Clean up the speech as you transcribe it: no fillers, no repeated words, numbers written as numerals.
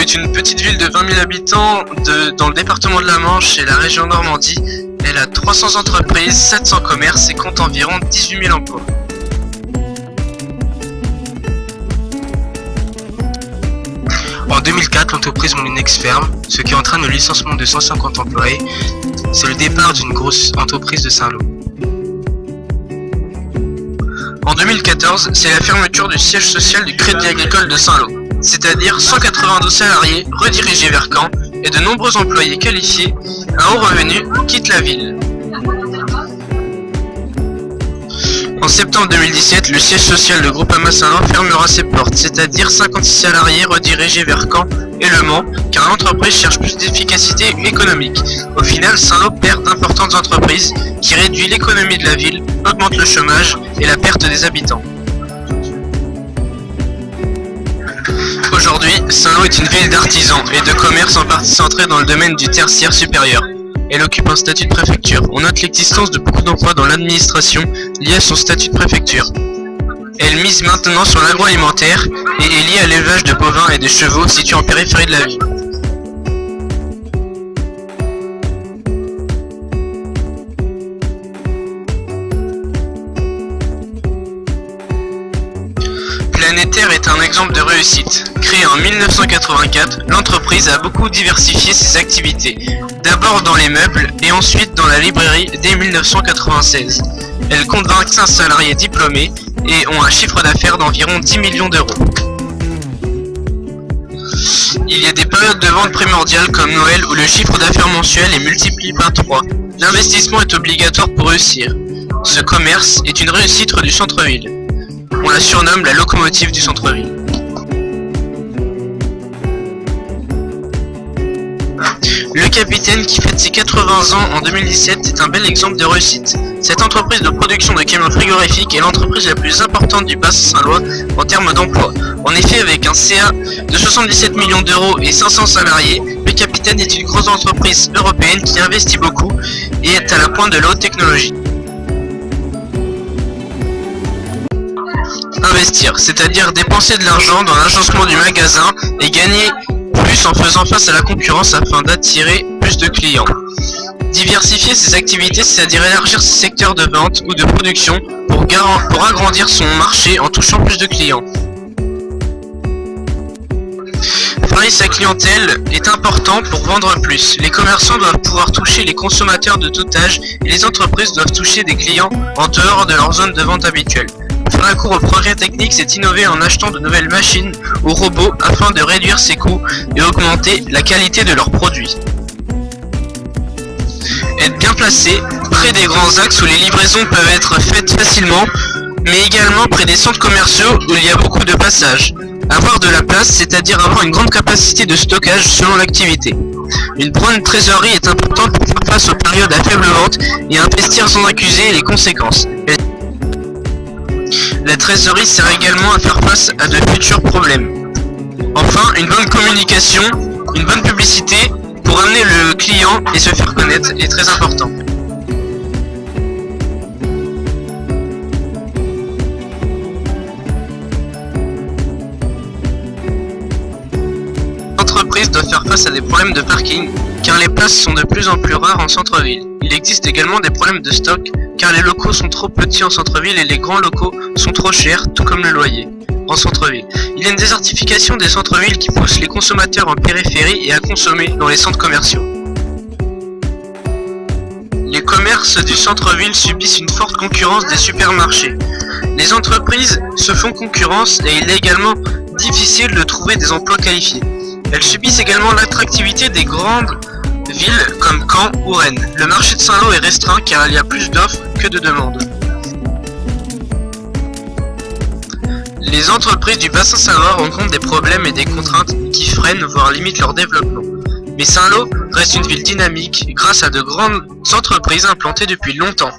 est une petite ville de 20 000 habitants dans le département de la Manche et la région Normandie. Elle a 300 entreprises, 700 commerces et compte environ 18 000 emplois. En 2004, l'entreprise Moulinex ferme, ce qui entraîne le licenciement de 150 employés. C'est le départ d'une grosse entreprise de Saint-Lô. En 2014, c'est la fermeture du siège social du Crédit Agricole de Saint-Lô, c'est-à-dire 192 salariés redirigés vers Caen et de nombreux employés qualifiés à haut revenu quittent la ville. En septembre 2017, le siège social de Groupama Saint-Lô fermera ses portes, c'est-à-dire 56 salariés redirigés vers Caen et Le Mans, car l'entreprise cherche plus d'efficacité économique. Au final, Saint-Lô perd d'importantes entreprises qui réduit l'économie de la ville, augmente le chômage et la perte des habitants. Aujourd'hui, Saint-Lô est une ville d'artisans et de commerces en partie centrée dans le domaine du tertiaire supérieur. Elle occupe un statut de préfecture. On note l'existence de beaucoup d'emplois dans l'administration liés à son statut de préfecture. Elle mise maintenant sur l'agroalimentaire et est liée à l'élevage de bovins et de chevaux situés en périphérie de la ville. Planétaire est un exemple de réussite. Créée en 1984, l'entreprise a beaucoup diversifié ses activités, d'abord dans les meubles et ensuite dans la librairie dès 1996. Elle compte 25 salariés diplômés et ont un chiffre d'affaires d'environ 10 millions d'euros. Il y a des périodes de vente primordiales comme Noël où le chiffre d'affaires mensuel est multiplié par 3. L'investissement est obligatoire pour réussir. Ce commerce est une réussite du centre-ville. On la surnomme la locomotive du centre-ville. Le Capitaine, qui fête ses 80 ans en 2017, est un bel exemple de réussite. Cette entreprise de production de camions frigorifiques est l'entreprise la plus importante du bassin Saint-Lois en termes d'emploi. En effet, avec un CA de 77 millions d'euros et 500 salariés, le Capitaine est une grosse entreprise européenne qui investit beaucoup et est à la pointe de la haute technologie. Investir, c'est-à-dire dépenser de l'argent dans l'agencement du magasin et gagner plus en faisant face à la concurrence afin d'attirer plus de clients. Diversifier ses activités, c'est-à-dire élargir ses secteurs de vente ou de production pour agrandir son marché en touchant plus de clients. Varier sa clientèle est important pour vendre plus. Les commerçants doivent pouvoir toucher les consommateurs de tout âge et les entreprises doivent toucher des clients en dehors de leur zone de vente habituelle. Faire un cours au progrès technique, c'est innover en achetant de nouvelles machines ou robots afin de réduire ses coûts et augmenter la qualité de leurs produits. Être bien placé, près des grands axes où les livraisons peuvent être faites facilement, mais également près des centres commerciaux où il y a beaucoup de passages. Avoir de la place, c'est-à-dire avoir une grande capacité de stockage selon l'activité. Une bonne trésorerie est importante pour faire face aux périodes à faible vente et investir sans accuser les conséquences. La trésorerie sert également à faire face à de futurs problèmes. Enfin, une bonne communication, une bonne publicité pour amener le client et se faire connaître est très important. L'entreprise doit faire face à des problèmes de parking car les places sont de plus en plus rares en centre-ville. Il existe également des problèmes de stock car les locaux sont trop petits en centre-ville et les grands locaux sont trop chers, tout comme le loyer en centre-ville. Il y a une désertification des centres-villes qui pousse les consommateurs en périphérie et à consommer dans les centres commerciaux. Les commerces du centre-ville subissent une forte concurrence des supermarchés. Les entreprises se font concurrence et il est également difficile de trouver des emplois qualifiés. Elles subissent également l'attractivité des grandes villes comme Caen ou Rennes. Le marché de Saint-Lô est restreint car il y a plus d'offres que de demandes. Les entreprises du bassin Saint-Lois rencontrent des problèmes et des contraintes qui freinent voire limitent leur développement. Mais Saint-Lô reste une ville dynamique grâce à de grandes entreprises implantées depuis longtemps.